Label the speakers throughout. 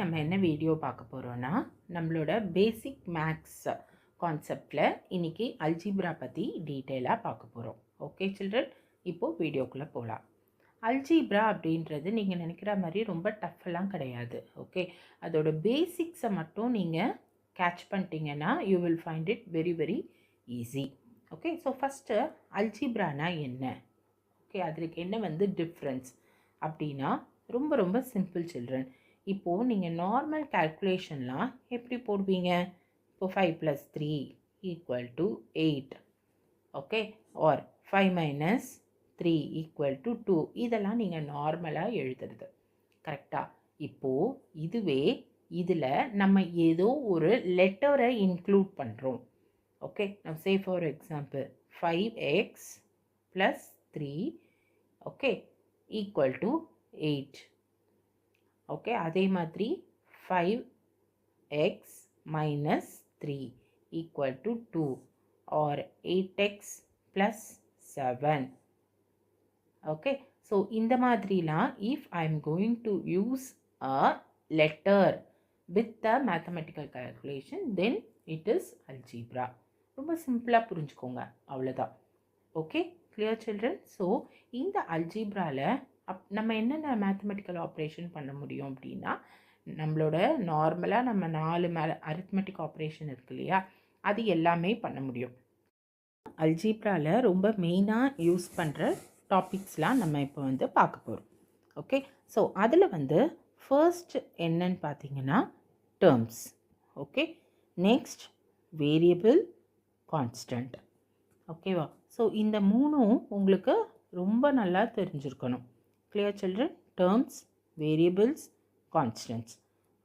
Speaker 1: நம்ம என்ன வீடியோ பார்க்க போகிறோன்னா நம்மளோட பேசிக் மேக்ஸ் கான்செப்டில் இன்றைக்கி அல்ஜிப்ரா பற்றி டீட்டெயிலாக பார்க்க போகிறோம். ஓகே சில்ட்ரன், இப்போது வீடியோக்குள்ளே போகலாம். அல்ஜிப்ரா அப்படின்றது நீங்கள் நினைக்கிற மாதிரி ரொம்ப டஃப்பெல்லாம் கிடையாது. ஓகே, அதோட பேசிக்ஸை மட்டும் நீங்கள் கேட்ச் பண்ணிட்டீங்கன்னா you will find it very very easy. Okay, so first அல்ஜிப்ரானா என்ன, ஓகே அதுக்கு என்ன டிஃப்ரென்ஸ் அப்படின்னா ரொம்ப ரொம்ப சிம்பிள் சில்ட்ரன். இப்போது நீங்கள் நார்மல் கால்குலேஷன்லாம் எப்படி போடுவீங்க? இப்போ 5 + 3 = 8, ஓகே, ஆர் 5 - 3 = 2. இதெல்லாம் நீங்கள் நார்மலாக எழுதுறது கரெக்டாக. இப்போது இதுவே இதில் நம்ம ஏதோ ஒரு லெட்டரை இன்க்ளூட் பண்ணுறோம். ஓகே, நான் சே for example 5x + 3 okay = 8. Okay, அதே மாதிரி 5x - 3 = 2 or 8x + 7. Okay, so இந்த மாதிரிலாம் if I am going to use a letter with the mathematical calculation then it is algebra. ரொம்ப சிம்பிளாக புரிஞ்சுக்கோங்க, அவ்வளோதான். Okay, clear children? ஸோ இந்த அல்ஜிப்ராவில் நம்ம என்னென்ன மேத்தமெட்டிக்கல் ஆப்ரேஷன் பண்ண முடியும் அப்படின்னா, நம்மளோட நார்மலாக நம்ம 4 அரித்மெட்டிக் ஆப்ரேஷன் இருக்கு இல்லையா, அது எல்லாமே பண்ண முடியும். அல்ஜிப்ராவில் ரொம்ப மெயினாக யூஸ் பண்ணுற டாபிக்ஸ்லாம் நம்ம இப்போ பார்க்க போகிறோம். ஓகே, ஸோ அதில் ஃபர்ஸ்ட் என்னன்னு பார்த்தீங்கன்னா terms. Okay, next variable, constant. ஓகேவா? ஸோ இந்த மூணும் உங்களுக்கு ரொம்ப நல்லா தெரிஞ்சிருக்கணும். Clear children? Terms, variables, constants.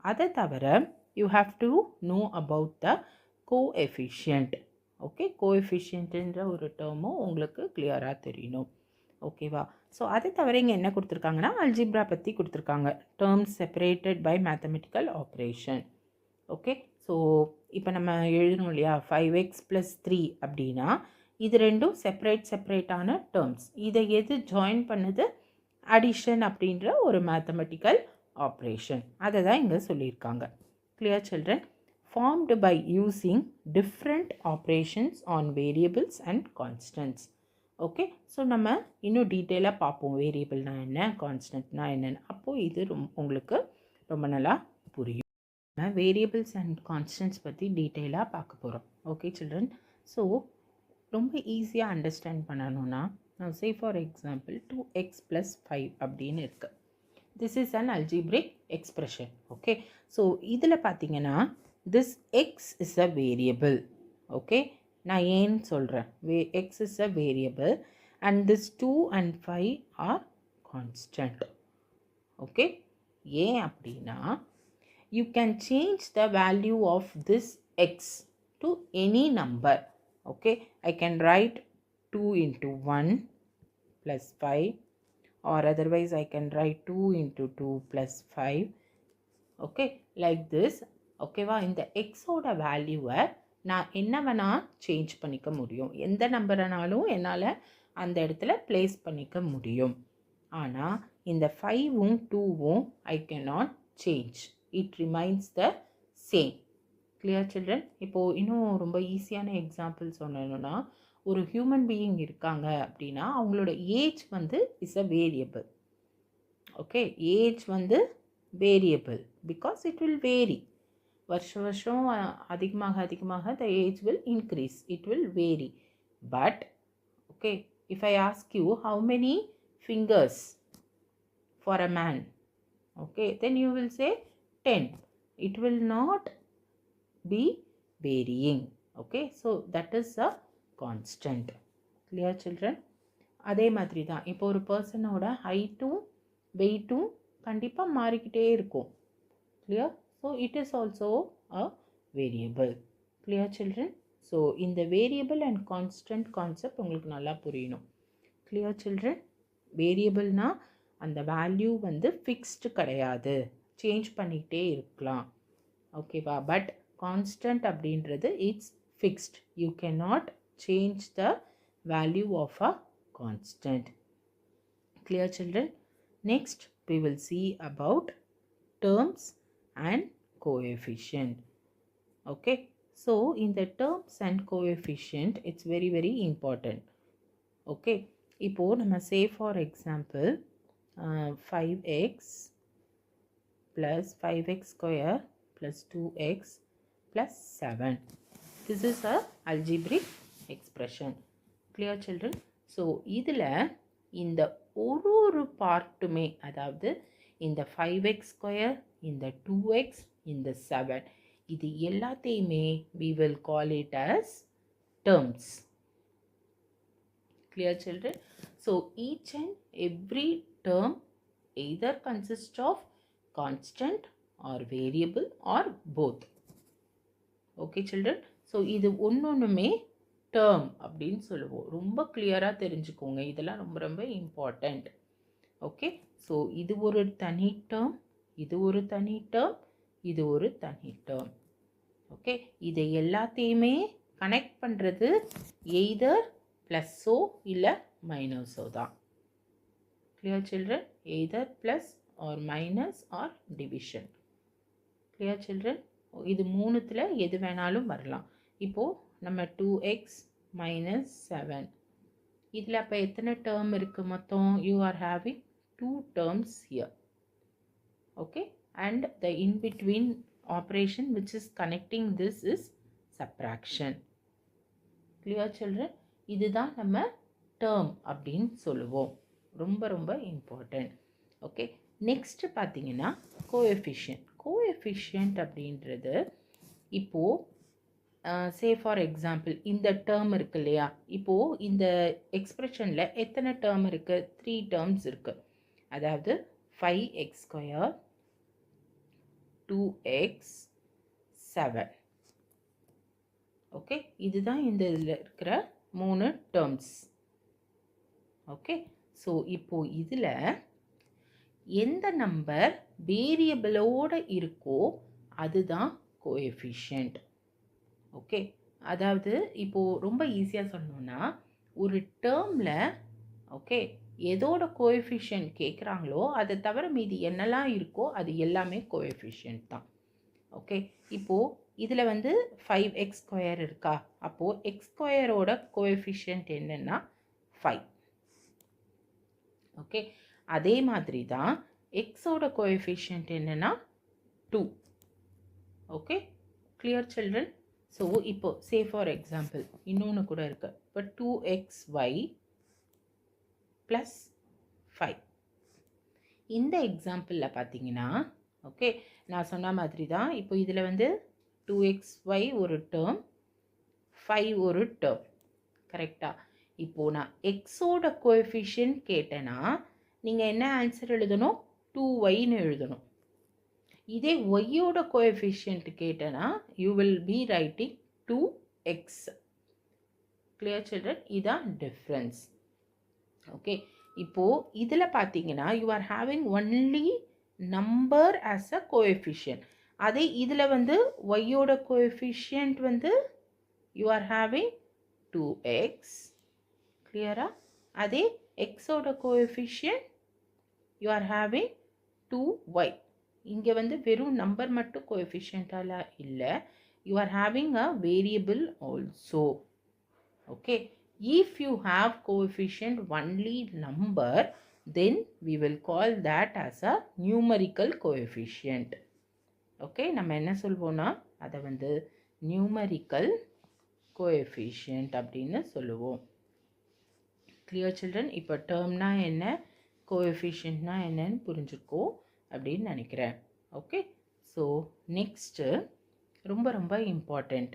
Speaker 1: அதை தவிர you have to know about the coefficient. Okay, கோஎஃபிஷியன்ட்ன்ற ஒரு டேர்மும் உங்களுக்கு கிளியராக தெரியணும். ஓகேவா? ஸோ அதை தவிர இங்கே என்ன கொடுத்துருக்காங்கன்னா அல்ஜிப்ரா பற்றி கொடுத்துருக்காங்க. Terms separated by mathematical operation. Okay, so இப்போ நம்ம எழுதணும் இல்லையா, 5x + 3 அப்படின்னா இது ரெண்டும் செப்பரேட்டான டேர்ம்ஸ். இதை எது ஜாயின் பண்ணுது? அடிஷன் அப்படின்ற ஒரு மேத்தமெட்டிக்கல் ஆப்ரேஷன். அதை தான் இங்கே சொல்லியிருக்காங்க. Clear children? Formed by using different operations on variables and constants. Okay, so நம்ம இன்னும் டீட்டெயிலாக பார்ப்போம் வேரியபிள்னா என்ன, கான்ஸ்டன்ட்னா என்னென்னு. அப்போது இது உங்களுக்கு ரொம்ப நல்லா புரியும். வேரியபிள்ஸ் அண்ட் கான்ஸ்டன்ட்ஸ் பற்றி டீட்டெயிலாக பார்க்க போகிறோம். Okay children? ஸோ ரொம்ப ஈஸியாக அண்டர்ஸ்டாண்ட் பண்ணணும்னா நான் சே ஃபார் எக்ஸாம்பிள் 2x + 5 அப்படின்னு இருக்குது. This is an algebraic expression. Okay, so இதில் பார்த்தீங்கன்னா this x is a variable. Okay, நான் ஏன்னு சொல்கிறேன். x is a variable and this 2 and 5 are constant. Okay, ஏன் அப்படின்னா you can change the value of this x to any number. Okay, I can write 2 × 1 + 5 or otherwise I can write 2 × 2 + 5. Okay, like this. ஓகேவா? இந்த எக்ஸோட வேல்யூவை நான் என்ன வேணால் change பண்ணிக்க முடியும். எந்த நம்பரைனாலும் என்னால் அந்த இடத்துல ப்ளேஸ் பண்ணிக்க முடியும். ஆனால் இந்த 5ம் 2ம் I cannot change. It remains the same. Clear children? இப்போது இன்னும் ரொம்ப ஈஸியான எக்ஸாம்பிள் சொல்லணும்னா, ஒரு ஹியூமன் பீயிங் இருக்காங்க அப்படின்னா அவங்களோட age is a variable. Okay, age variable because it will vary. வருஷம் அதிகமாக the age will increase, it will vary. But okay, if I ask you how many fingers for a man, okay, then you will say 10. It will not be varying. Okay, so that is a constant. Clear children? அதே மாதிரி தான் இப்போ ஒரு பர்சனோட ஹைட்டும் வெயிட்டும் கண்டிப்பாக மாறிக்கிட்டே இருக்கும். Clear? So it is also a variable. Clear children? So இந்த வேரியபிள் அண்ட் கான்ஸ்டன்ட் கான்செப்ட் உங்களுக்கு நல்லா புரியணும். Clear children? வேரியபிள்னால் அந்த வேல்யூ ஃபிக்ஸ்டு கிடையாது, சேஞ்ச் பண்ணிகிட்டே இருக்கலாம். ஓகேவா? பட் கான்ஸ்டன்ட் அப்படின்றது it's fixed. You cannot change the value of a constant. Clear children? Next we will see about terms, and coefficient. Okay, so in the terms and coefficient it's very important. Okay, இப்போ நம்ம say for example 5x plus 5x square plus 2x plus 7. This is a algebraic expression. Clear children? So இதில் இந்த ஒரு பார்ட்டுமே, அதாவது இந்த 5x square, இந்த 2x, இந்த 7, இது எல்லாத்தையுமே we will call it as terms. Clear children? So each and every term either consists of constant or variable or both. Okay children? So இது ஒன்னொன்னுமே term அப்படின்னு சொல்லுவோம். ரொம்ப கிளியரா தெரிஞ்சுக்கோங்க, இதெல்லாம் ரொம்ப ரொம்ப இம்பார்ட்டன்ட். ஓகே, ஸோ இது ஒரு தனி டேர்ம், இது ஒரு தனி டேர்ம், இது ஒரு தனி டேர்ம். ஓகே, இதை எல்லாத்தையுமே கனெக்ட் பண்ணுறது எய்தர் ப்ளஸ்ஸோ இல்லை மைனஸோ தான். Clear children? Either plus or minus or division. Clear children? இது மூணுத்தில் எது வேணாலும் வரலாம். இப்போது நம்ம 2x minus 7, இதில் அப்போ எத்தனை டேர்ம் இருக்குது மொத்தம்? You are having 2 terms here. Okay, and the in between operation which is connecting this is subtraction. Clear children? இதுதான் நம்ம term அப்படின்னு சொல்லுவோம். ரொம்ப ரொம்ப important. ஓகே, நெக்ஸ்ட் பார்த்தீங்கன்னா கோஎஃபிஷியன்ட். கோஎஃபிஷியன்ட் அப்படின்றது இப்போது say for example இந்த டேர்ம் இருக்கு இல்லையா, இப்போது இந்த எக்ஸ்பிரஷனில் எத்தனை டேர்ம் இருக்குது? 3 terms இருக்குது. அதாவது 5x square, 2x, 7. ஓகே, இதுதான் இந்த இதில் இருக்கிற 3 terms. ஓகே, ஸோ இப்போது இதில் எந்த நம்பர் வேரியபிளோடு இருக்கோ அதுதான் கோஎஃபிஷியன்ட். ஓகே, அதாவது இப்போது ரொம்ப ஈஸியாக சொல்லணுன்னா, ஒரு டேர்மில் ஓகே எதோட கோஎஃபிஷியன்ட் கேட்குறாங்களோ அதை தவிர மீதி என்னெல்லாம் இருக்கோ அது எல்லாமே கோஎஃபிஷியன்ட் தான். ஓகே, இப்போது இதில் வந்து 5x ஸ்கொயர் இருக்கா, அப்போது எக்ஸ் ஸ்கொயரோட கோஎஃபிஷியன்ட் என்னென்னா 5. ஓகே, அதே மாதிரி தான் எக்ஸோட கோஎஃபிஷியன்ட் என்னென்னா 2. Okay, clear children? ஸோ இப்போ சே ஃபார் எக்ஸாம்பிள் இன்னொன்று கூட இருக்குது. இப்போ 2xy ப்ளஸ் 5. இந்த எக்ஸாம்பிளில் பார்த்தீங்கன்னா ஓகே நான் சொன்ன மாதிரி தான். இப்போ இதில் வந்து 2xy ஒரு டேர்ம், 5 ஒரு டேர்ம். கரெக்டாக? இப்போது நான் எக்ஸோட கோஎஃபிஷியன்ட் கேட்டேன்னா நீங்கள் என்ன ஆன்சர் எழுதணும்? 2yன்னு எழுதணும். இதே ஒய்யோட கோஎஃபிஷியன்ட் கேட்டேன்னா you will be writing 2x. Clear children? இதுதான் டிஃப்ரென்ஸ். ஓகே, இப்போது இதில் பார்த்தீங்கன்னா you are having only number as a coefficient. அதே இதில் வந்து ஒய்யோட கோஎஃபிஷியன்ட் வந்து யூ ஆர் ஹேவிங் 2x. கிளியரா? அதே எக்ஸோட coefficient you are having 2y. இங்கே வந்து வெறும் நம்பர் மட்டும் கோஎஃபிஷியன்ட்டால் இல்லை, you are having a variable also. Okay, if you have coefficient only number, then we will call that as a numerical coefficient. Okay, நம்ம என்ன சொல்வோம்னா அதை வந்து numerical coefficient அப்படின்னு சொல்லுவோம். clear children? இப்போ டேர்ம்னா என்ன, கோஎஃபிஷியன்ட்னா என்னன்னு புரிஞ்சுக்கோ அப்படின்னு நினைக்கிறேன். ஓகே, ஸோ நெக்ஸ்ட்டு ரொம்ப ரொம்ப இம்பார்ட்டண்ட்,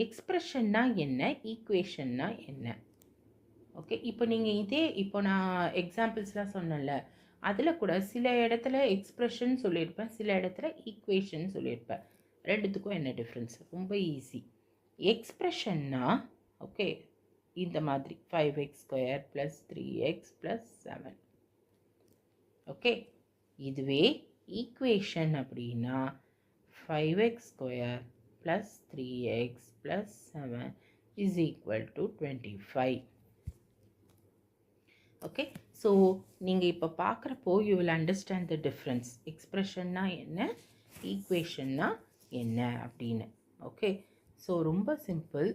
Speaker 1: எக்ஸ்ப்ரெஷன்னா என்ன, ஈக்குவேஷன்னா என்ன. ஓகே, இப்போ நீங்கள் இதே இப்போ நான் எக்ஸாம்பிள்ஸ்லாம் சொன்னேன்ல, அதில் கூட சில இடத்துல எக்ஸ்ப்ரெஷன் சொல்லியிருப்பேன், சில இடத்துல ஈக்குவேஷன் சொல்லியிருப்பேன். ரெண்டுத்துக்கும் என்ன டிஃப்ரென்ஸ்? ரொம்ப ஈஸி. எக்ஸ்ப்ரெஷன்னா ஓகே இந்த மாதிரி 5x square plus 3x plus 7. Okay, இதுவே ஈக்குவேஷன் அப்படின்னா 5x square plus 3x plus 7 is equal to 25. Okay, so நீங்கள் இப்போ பார்க்குறப்போ you will understand the difference. எக்ஸ்ப்ரெஷன்னா என்ன, ஈக்குவேஷன்னா என்ன அப்படின்னு. ஓகே, ஸோ ரொம்ப சிம்பிள்.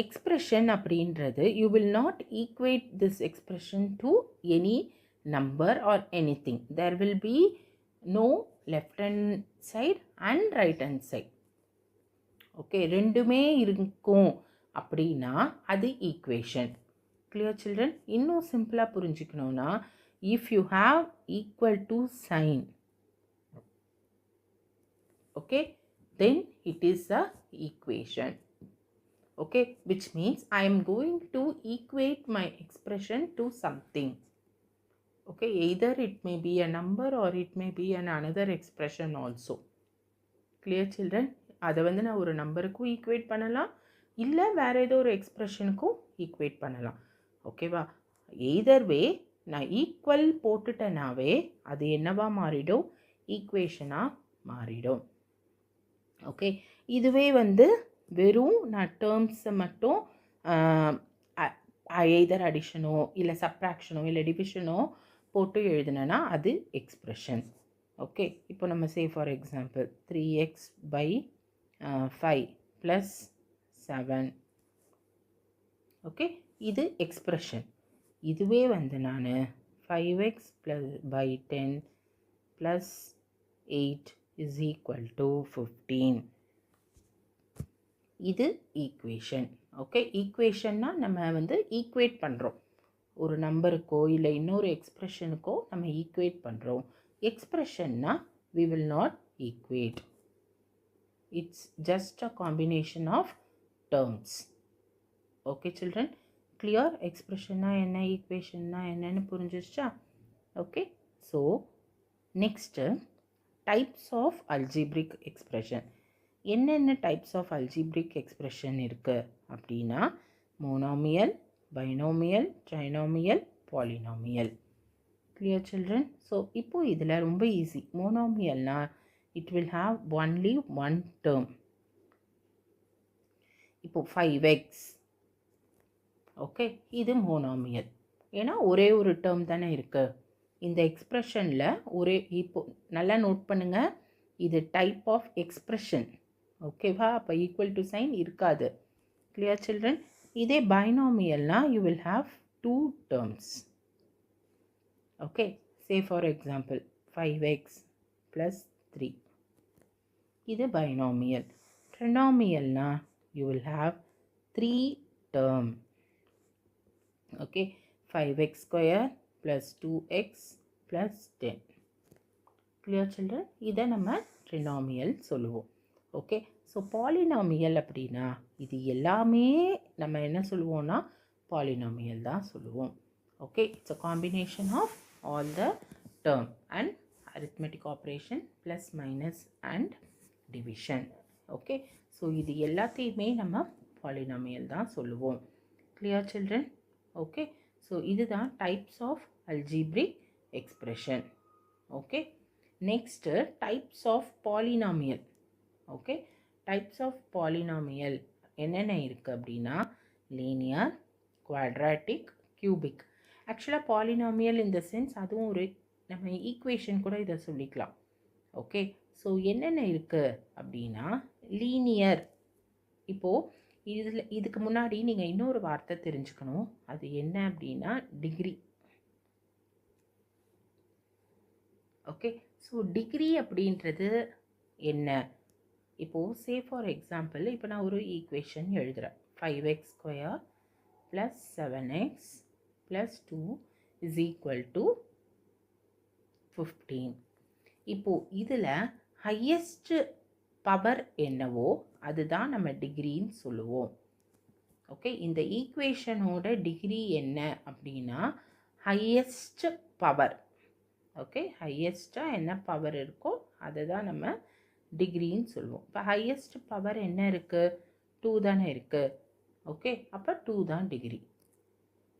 Speaker 1: எக்ஸ்பிரஷன் அப்படின்றது you will not equate this expression to any number or anything. There will be no left hand side and right hand side. Okay, ரெண்டுமே இருக்கும் அப்படின்னா அது ஈக்குவேஷன். clear children? இன்னும் சிம்பிளாக புரிஞ்சுக்கணுன்னா, if you have equal to sign, okay, then it is a equation. Okay, which means I am going to equate my expression to something. Okay, either it may be a number or it may be another expression also. clear children? அதை வந்து நான் ஒரு நம்பருக்கும் equate பண்ணலாம், இல்லை வேறு ஏதோ ஒரு எக்ஸ்ப்ரெஷனுக்கும் ஈக்குவேட் பண்ணலாம். ஓகேவா? எய்தர் வே நான் ஈக்குவல் போட்டுட்டேனாவே அது என்னவா மாறிடும்? ஈக்குவேஷனாக மாறிடும். ஓகே, இதுவே வந்து வெறும் நான் டேர்ம்ஸை மட்டும் எய்தர் அடிஷனோ இல்லை சப்ராக்ஷனோ இல்லை டிவிஷனோ போட்டு எழுதுனேன்னா அது எக்ஸ்ப்ரெஷன். ஓகே, இப்போ நம்ம சே for example 3x by 5 plus 7. Okay, இது எக்ஸ்ப்ரெஷன். இதுவே வந்து நான் 5x by 10 plus 8 is equal to 15. இது ஈக்குவேஷன். ஓகே, ஈக்குவேஷன்னா நம்ம வந்து ஈக்குவேட் பண்ணுறோம், ஒரு நம்பருக்கோ இல்லை இன்னொரு எக்ஸ்ப்ரெஷனுக்கோ நம்ம ஈக்குவேட் பண்ணுறோம். எக்ஸ்ப்ரெஷன்னா we will not equate. It's just a combination of terms. Okay children, clear? எக்ஸ்ப்ரெஷன்னா என்ன, ஈக்குவேஷன்னா என்னன்னு புரிஞ்சிருச்சா? Okay, so next types of algebraic expression. என்னென்ன டைப்ஸ் ஆஃப் அல்ஜிப்ரிக் எக்ஸ்ப்ரெஷன் இருக்குது அப்படின்னா, monomial, binomial, trinomial, polynomial. clear children? So இப்போது இதில் ரொம்ப ஈஸி. மோனோமியல்னா it will have only one term. இப்போ 5x, ஓகே, இது மோனோமியல். ஏன்னா ஒரே ஒரு டேர்ம் தானே இருக்குது இந்த எக்ஸ்ப்ரெஷனில். ஒரே, இப்போ நல்லா நோட் பண்ணுங்கள், இது டைப் ஆஃப் எக்ஸ்ப்ரெஷன். ஓகேவா? அப்போ ஈக்குவல் டு சைன் இருக்காது. Clear children? இதே பைனாமியல்னால் you will have 2 terms. Okay, say for example 5x plus 3. இது பைனாமியல். ட்ரினாமியல்னால் you will have 3 term. Okay, 5x square plus 2x plus 10. Clear children? இதை நம்ம ட்ரினாமியல் சொல்லுவோம். ஓகே, ஸோ பாலினாமியல் அப்படின்னா இது எல்லாமே நம்ம என்ன சொல்லுவோம்னா பாலினாமியல் தான் சொல்லுவோம். Okay, it's a combination of all the term and arithmetic operation plus minus and division. Okay, so இது எல்லாத்தையுமே நம்ம பாலினாமியல் தான் சொல்லுவோம். Clear children? ஓகே, ஸோ இதுதான் types of algebraic expression. Okay, next types of polynomial. Okay, types of polynomial என்னென்ன இருக்குது அப்படின்னா, linear, quadratic, cubic. ஆக்சுவலாக பாலினாமியல் இந்த சென்ஸ் அதுவும் ஒரு நம்ம ஈக்குவேஷன் கூட இதை சொல்லிக்கலாம். ஓகே, ஸோ என்னென்ன இருக்குது அப்படின்னா, லீனியர். இப்போது இதுக்கு முன்னாடி நீங்கள் இன்னொரு வார்த்தை தெரிஞ்சுக்கணும். அது என்ன அப்படின்னா டிகிரி. ஓகே, ஸோ டிகிரி அப்படின்றது என்ன? இப்போது சே ஃபார் எக்ஸாம்பிள், இப்போ நான் ஒரு ஈக்குவேஷன் எழுதுகிறேன். 5x square plus 7x plus 2 is equal to 15. இப்போது இதில் ஹையஸ்ட் பவர் என்னவோ அதுதான் நம்ம டிகிரின்னு சொல்லுவோம். ஓகே, இந்த ஈக்குவேஷனோட டிகிரி என்ன அப்படின்னா ஹையஸ்ட் பவர். ஓகே, ஹையஸ்ட்டாக என்ன பவர் இருக்கோ அதை தான் நம்ம டிகிரின்னு சொல்லுவோம். இப்போ ஹையஸ்ட் பவர் என்ன இருக்குது? 2 தானே இருக்குது. ஓகே, அப்போ 2 தான் டிகிரி.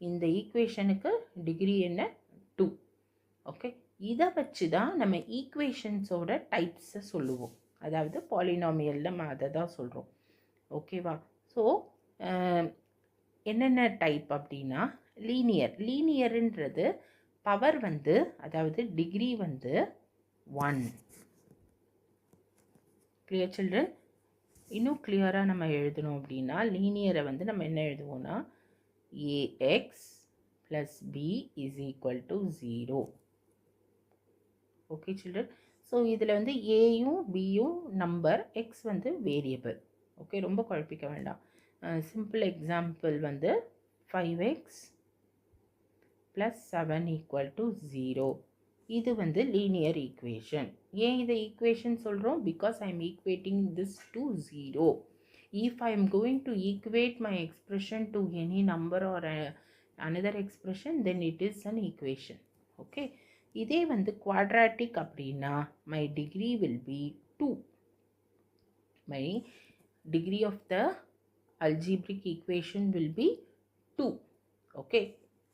Speaker 1: இந்த ஈக்குவேஷனுக்கு டிகிரி என்ன? 2. ஓகே, இதை வச்சு தான் நம்ம ஈக்குவேஷன்ஸோட டைப்ஸை சொல்லுவோம். அதாவது பாலினாமியலில் நம்ம அதை தான் சொல்கிறோம். ஓகேவா? ஸோ என்னென்ன டைப் அப்படின்னா, லீனியர். லீனியருன்றது பவர் வந்து அதாவது டிகிரி வந்து 1. Clear children? இன்னும் கிளியராக நம்ம எழுதணும் அப்படின்னா லீனியரை வந்து நம்ம என்ன எழுதுவோம்னா a x plus b is equal to 0. Okay children? So இதில் வந்து ஏயும் பியும் நம்பர், எக்ஸ் வந்து வேரியபிள். ஓகே, ரொம்ப குழப்பிக்க வேண்டாம். சிம்பிள் எக்ஸாம்பிள் வந்து 5x ப்ளஸ் 7 ஈக்குவல் டு 0. இது வந்து லீனியர் ஈக்குவேஷன். ஏன் இதை ஈக்குவேஷன் சொல்கிறோம்? Because I am equating this to 0. If I am going to equate my expression to any number or another expression, then it is an equation. Okay. இதே வந்து quadratic அப்படின்னா my degree will be 2. My degree of the algebraic equation will be 2. Okay.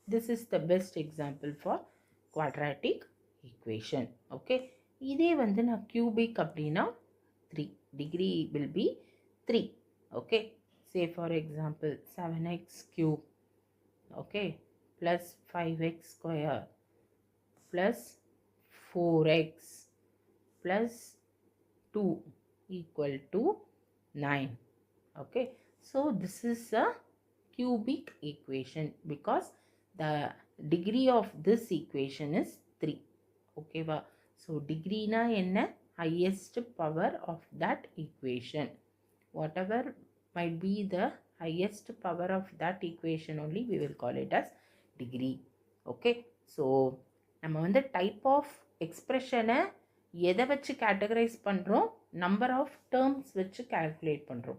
Speaker 1: This is the best example for quadratic equation. Okay. இதே வந்து நான் cubic அப்படின்னா 3. Degree will be 3. Okay. Say for example 7x cube. Okay. Plus 5x square. Plus 4x plus 2 equal to 9. Okay. So this is a cubic equation because the degree of this equation is 3. Okay va? So degree na enna? Highest power of that equation. Whatever might be the highest power of that equation only we will call it as degree. Okay. So நம்ம வந்து type of எக்ஸ்பிரஷனை எதை வச்சு categorise பண்ணுறோம்? Number of terms வச்சு calculate பண்ணுறோம்.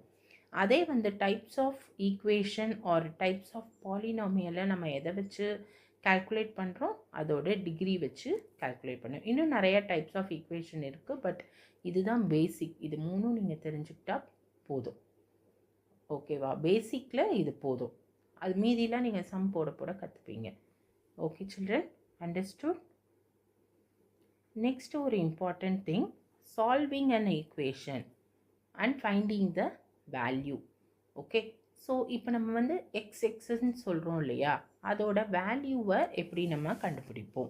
Speaker 1: அதே வந்து types of equation or types of பாலினாமியலை நம்ம எதை வச்சு கால்குலேட் பண்ணுறோம்? அதோட டிகிரி வச்சு கால்குலேட் பண்ணுறோம். இன்னும் நிறைய டைப்ஸ் ஆஃப் ஈக்குவேஷன் இருக்குது, பட் இதுதான் பேசிக். இது மூணும் நீங்கள் தெரிஞ்சுக்கிட்டா போதும். ஓகேவா? பேசிக்கில் இது போதும். அது மீதிலாம் நீங்கள் சம் போட போட கற்றுப்பீங்க. Okay children? Understood? Next ஒரு important thing, solving an equation and finding the value. Okay. So இப்போ நம்ம வந்து எக்ஸ்ன்னு சொல்கிறோம் இல்லையா, அதோட வேல்யூவை எப்படி நம்ம கண்டுபிடிப்போம்?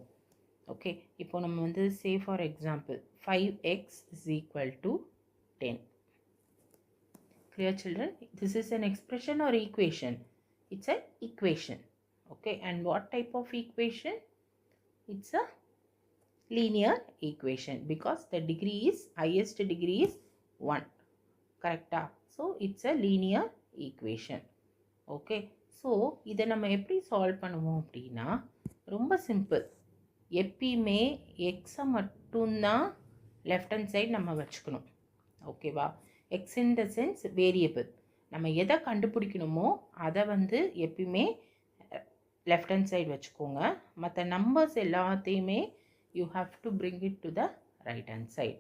Speaker 1: ஓகே, இப்போ நம்ம வந்து say for example 5x is equal to 10. Clear children? This is an expression or equation? It's an equation. Okay, and what type of equation? It's a linear equation because the degree is, highest degree is 1. Correct? So it's a linear equation. Okay. So இதை நம்ம எப்படி solve பண்ணுவோம் அப்படின்னா ரொம்ப simple. எப்பயுமே எக்ஸை மட்டும்தான் left hand side நம்ம வச்சுக்கணும். ஓகேவா? X in the sense variable. நம்ம எதை கண்டுபிடிக்கணுமோ அதை வந்து எப்பயுமே லெஃப்ட் ஹேண்ட் சைடு வச்சுக்கோங்க. மற்ற நம்பர்ஸ் எல்லாத்தையுமே you have to bring it to the right hand side.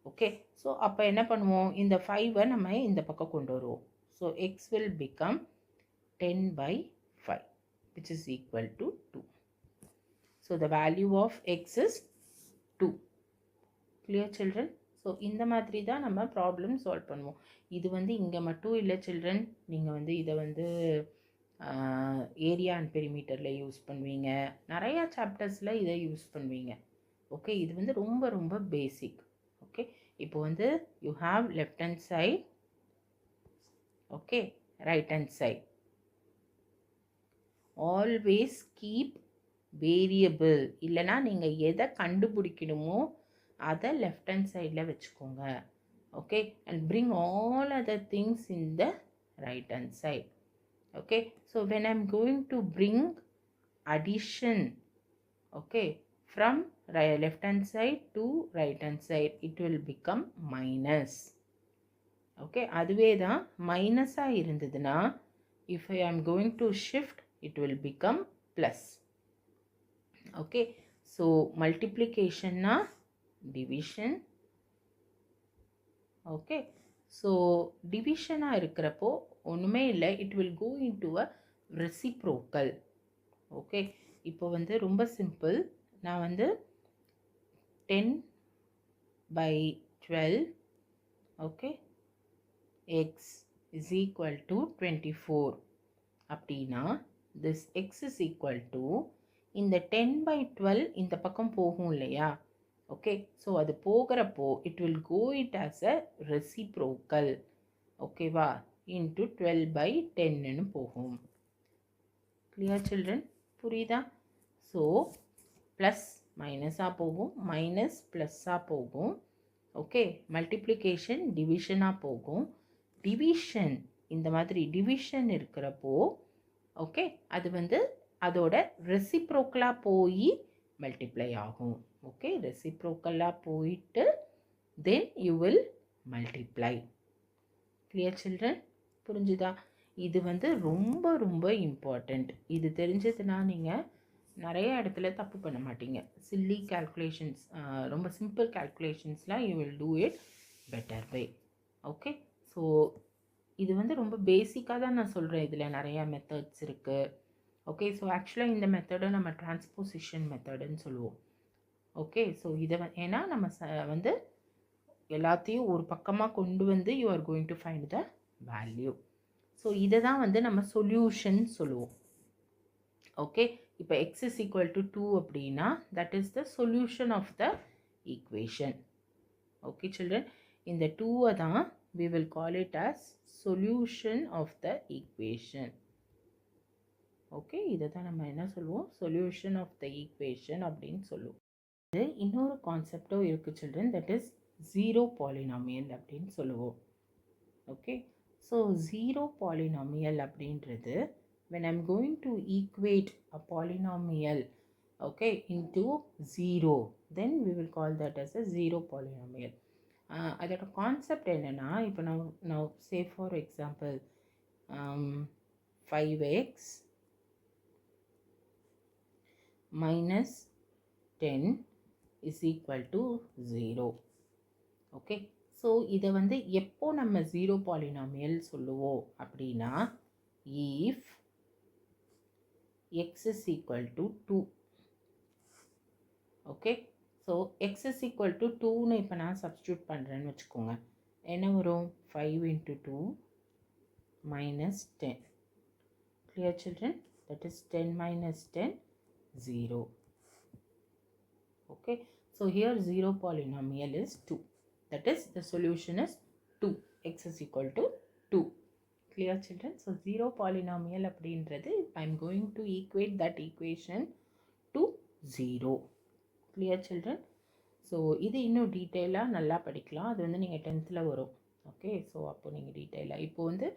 Speaker 1: Okay. So அப்போ என்ன பண்ணுவோம்? இந்த 5-ஐ நம்ம இந்த பக்கம் கொண்டு வருவோம். So X will become 10/5 which is equal to 2. So the value of x is 2. Clear children? So இந்த மாதிரி தான் நம்ம ப்ராப்ளம் சால்வ் பண்ணுவோம். இது வந்து இங்கே மட்டும் இல்லை சில்ட்ரன். நீங்கள் வந்து இதை வந்து ஏரியா அண்ட் பெரிமீட்டரில் யூஸ் பண்ணுவீங்க, நிறையா சாப்டர்ஸில் இதை யூஸ் பண்ணுவீங்க. ஓகே, இது வந்து ரொம்ப ரொம்ப பேசிக். ஓகே, இப்போ வந்து you have left hand side, okay, right hand side. Always keep variable. இல்லைனா நீங்கள் எதை கண்டுபிடிக்கணுமோ அதை லெஃப்ட் ஹேண்ட் சைடில் வச்சுக்கோங்க. Okay, and bring all other things in the right hand side. Okay, so when I'm going to bring addition, okay, from left hand side to right hand side, it will become minus. Okay, அதுவே தான் மைனஸா இருந்ததுன்னா if I am going to shift, it will become plus. Okay, so multiplication na division. Okay, so division இருக்கிறப்போ ஒன்றுமே இல்லை, it will go into a reciprocal. Okay, இப்போ வந்து ரொம்ப simple. நான் வந்து 10/12 okay x is equal to 24 அப்படின்னா this x is equal to இந்த 10/12 இந்த பக்கம் போகும் இல்லையா? ஓகே, ஸோ அது போகிறப்போ it will go it as a reciprocal. ஓகேவா? இன்ட்டு 12/10ன்னு போகும். Clear children? புரியுதா? ஸோ ப்ளஸ் மைனஸாக போகும், மைனஸ் ப்ளஸ்ஸாக போகும். ஓகே, மல்டிப்ளிகேஷன் டிவிஷனாக போகும். டிவிஷன் இந்த மாதிரி டிவிஷன் இருக்கிறப்போ ஓகே அது வந்து அதோட ரெசிப்ரோக்கலாக போய் மல்டிப்ளை ஆகும். ஓகே, ரெசிப்ரோக்கலாக போயிட்டு then you will multiply. Clear children? புரிஞ்சுதா? இது வந்து ரொம்ப ரொம்ப இம்பார்ட்டண்ட். இது தெரிஞ்சதுன்னா நீங்கள் நிறைய இடத்துல தப்பு பண்ண மாட்டீங்க. சில்லி கால்குலேஷன்ஸ், ரொம்ப சிம்பிள் கால்குலேஷன்ஸ்லாம் you will do it better way. Okay, so இது வந்து ரொம்ப பேசிக்காக தான் நான் சொல்கிறேன். இதில் நிறையா மெத்தட்ஸ் இருக்குது. ஓகே, ஸோ ஆக்சுவலாக இந்த மெத்தடை நம்ம டிரான்ஸ்போசிஷன் மெத்தடுன்னு சொல்லுவோம். ஓகே, ஸோ இதை ஏன்னா நம்ம வந்து எல்லாத்தையும் ஒரு பக்கமாக கொண்டு வந்து you are going to find the value. So இதை தான் வந்து நம்ம சொல்யூஷன் சொல்லுவோம். ஓகே, இப்போ x is equal to 2 அப்படின்னா that is the solution of the equation. Okay children, இந்த 2 தான் we will call it as solution of the equation. Okay, இதை தான் நம்ம என்ன சொல்லுவோம்? solution of the equation அப்படின்னு சொல்லுவோம். இது இன்னொரு கான்செப்டும் இருக்குது children, that is zero polynomial அப்படின்னு சொல்லுவோம். ஓகே, ஸோ zero polynomial அப்படின்றது when I'm going to equate a polynomial okay into 0, then we will call that as a zero polynomial. அதோட concept என்னென்னா, இப்போ நான் say for example 5x minus 10 is equal to 0. Okay, so இதை வந்து எப்போ நம்ம zero polynomial சொல்லுவோம் அப்படின்னா if x is equal to 2. Okay, so x is equal to 2ன்னு இப்போ நான் சப்ஸ்டியூட் பண்ணுறேன்னு வச்சுக்கோங்க. என்ன வரும்? 5 into 2 minus 10. Clear children? That is 10 minus 10, 0. Okay, so here zero polynomial is 2. That is the solution is 2. X is equal to 2. Clear children? So zero polynomial அப்படின்றது I am going to equate that equation to 0. Clear children? So இது இன்னும் டீட்டெயிலாக நல்லா படிக்கலாம். அது வந்து நீங்கள் 10th வரும். ஓகே, ஸோ அப்போ நீங்கள் டீட்டெயிலாக இப்போ வந்து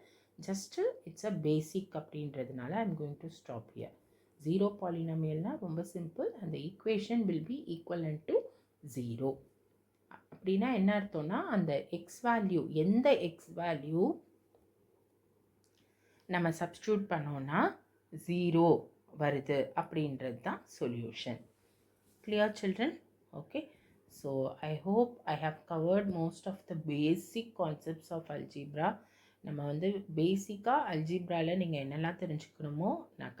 Speaker 1: ஜஸ்ட்டு இட்ஸ் அ பேசிக் அப்படின்றதுனால I am going to stop here. Zero பாலினாமியல்னால் ரொம்ப சிம்பிள். அந்த equation will be equivalent to 0. அப்படின்னா என்ன அர்த்தம்னா, அந்த எக்ஸ் வேல்யூ எந்த எக்ஸ் வேல்யூ நம்ம சப்ஸ்டியூட் பண்ணோன்னா 0 வருது அப்படின்றது தான் solution. Clear children? Okay, so I hope I have covered most of the basic concepts of algebra. நம்ம வந்து பேசிக்காக அல்ஜிப்ராவில் நீங்கள் என்னெல்லாம் தெரிஞ்சுக்கணுமோ நான்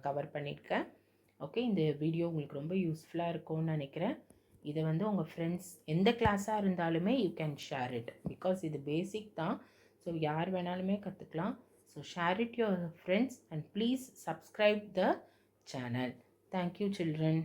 Speaker 1: கவர் பண்ணியிருக்கேன். ஓகே, இந்த வீடியோ உங்களுக்கு ரொம்ப யூஸ்ஃபுல்லாக இருக்கும்னு நினைக்கிறேன். இதை வந்து உங்கள் ஃப்ரெண்ட்ஸ் எந்த கிளாஸாக இருந்தாலுமே you can share it, because இது பேசிக் தான். ஸோ யார் வேணாலுமே கற்றுக்கலாம். So share it your friends and please subscribe the channel. Thank you children.